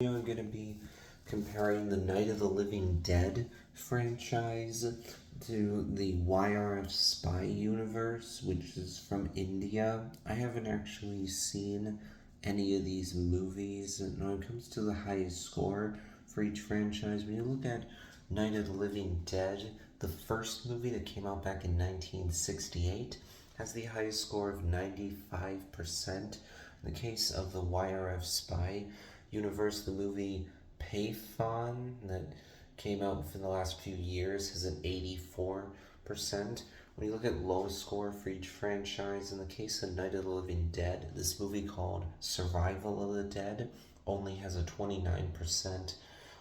I'm going to be comparing the Night of the Living Dead franchise to the YRF Spy Universe, which is from India. I haven't actually seen any of these movies. And when it comes to the highest score for each franchise, when you look at Night of the Living Dead, the first movie that came out back in 1968 has the highest score of 95%. In the case of the YRF Spy Universe, the movie Payphone that came out within the last few years has an 84%. When you look at lowest score for each franchise, in the case of Night of the Living Dead, this movie called Survival of the Dead only has a 29%.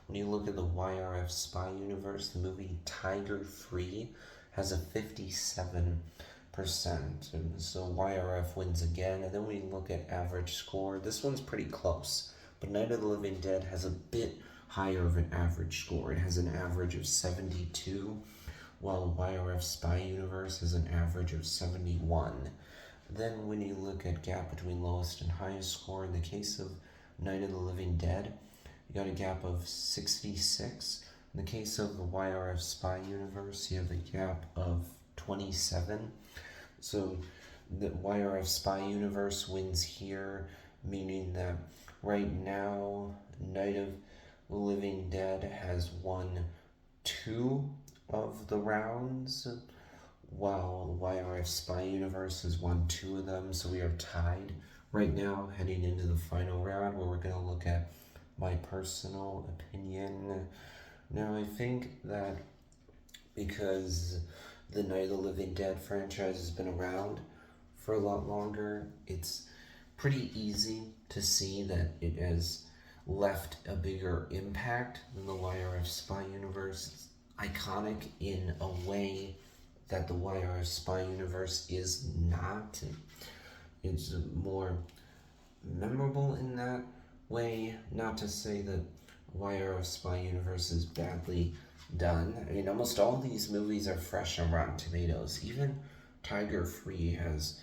When you look at the YRF Spy Universe, the movie Tiger Free has a 57%. So YRF wins again. And then we look at average score. This one's pretty close, but Night of the Living Dead has a bit higher of an average score. It has an average of 72, while YRF Spy Universe has an average of 71. Then when you look at gap between lowest and highest score, in the case of Night of the Living Dead, you got a gap of 66. In the case of the YRF Spy Universe, you have a gap of 27. So the YRF Spy Universe wins here, meaning that right now, Night of the Living Dead has won 2 of the rounds, while the YRF Spy Universe has won 2 of them, so we are tied right now heading into the final round where we're going to look at my personal opinion. Now, I think that because the Night of the Living Dead franchise has been around for a lot longer, it's pretty easy to see that it has left a bigger impact than the YRF Spy Universe. It's iconic in a way that the YRF Spy Universe is not. It's more memorable in that way. Not to say that YRF Spy Universe is badly done. I mean, almost all these movies are fresh on Rotten Tomatoes. Even Tiger Free has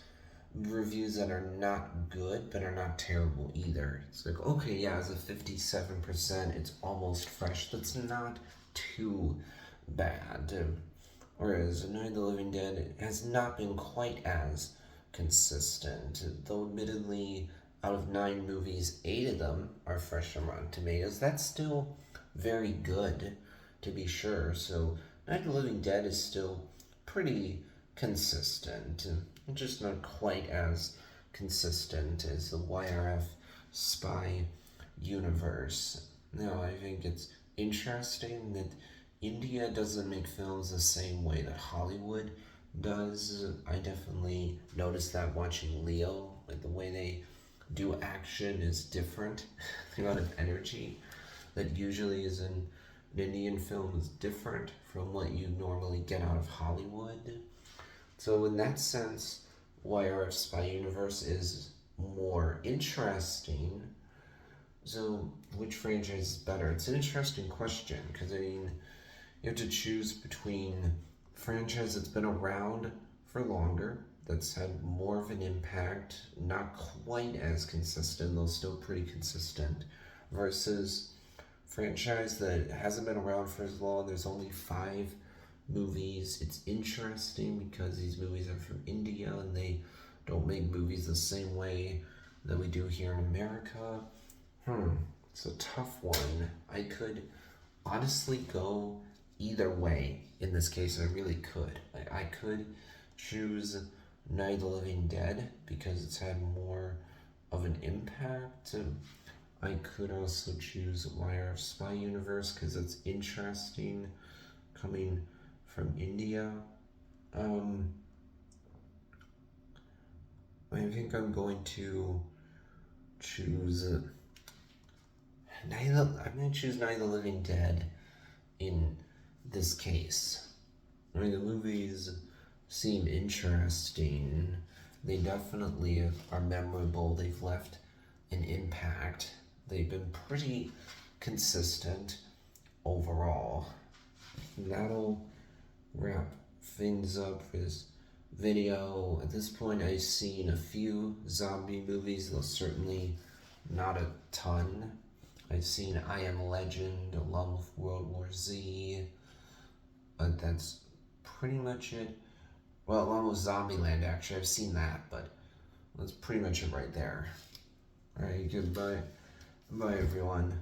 reviews that are not good, but are not terrible either. It's like, okay, yeah, it's a 57%, it's almost fresh. That's not too bad. Whereas Night of the Living Dead has not been quite as consistent, though admittedly, out of 9 movies, 8 of them are fresh on Rotten Tomatoes. That's still very good, to be sure. So Night of the Living Dead is still pretty consistent, just not quite as consistent as the YRF Spy Universe. Now, I think it's interesting that India doesn't make films the same way that Hollywood does. I definitely noticed that watching Leo, like the way they do action is different. The amount of energy that usually is in an Indian film is different from what you normally get out of Hollywood. So in that sense, YRF Spy Universe is more interesting. So which franchise is better? It's an interesting question, because I mean, you have to choose between a franchise that's been around for longer, that's had more of an impact, not quite as consistent, though still pretty consistent, versus franchise that hasn't been around for as long. There's only 5 movies. It's interesting because these movies are from India and they don't make movies the same way that we do here in America. It's a tough one. I could honestly go either way in this case. I really could. I could choose Night of the Living Dead because it's had more of an impact. I could also choose YRF Spy Universe because it's interesting coming from India. I think I'm going to choose I'm going to choose Night of the Living Dead in this case. I mean, the movies seem interesting. They definitely are memorable. They've left an impact. They've been pretty consistent overall. And that'll wrap things up for this video. At this point, I've seen a few zombie movies, though certainly not a ton. I've seen I Am Legend along with World War Z, but that's pretty much it. Well, along with Zombieland, actually, I've seen that, but that's pretty much it right there. Alright, goodbye. Bye, everyone.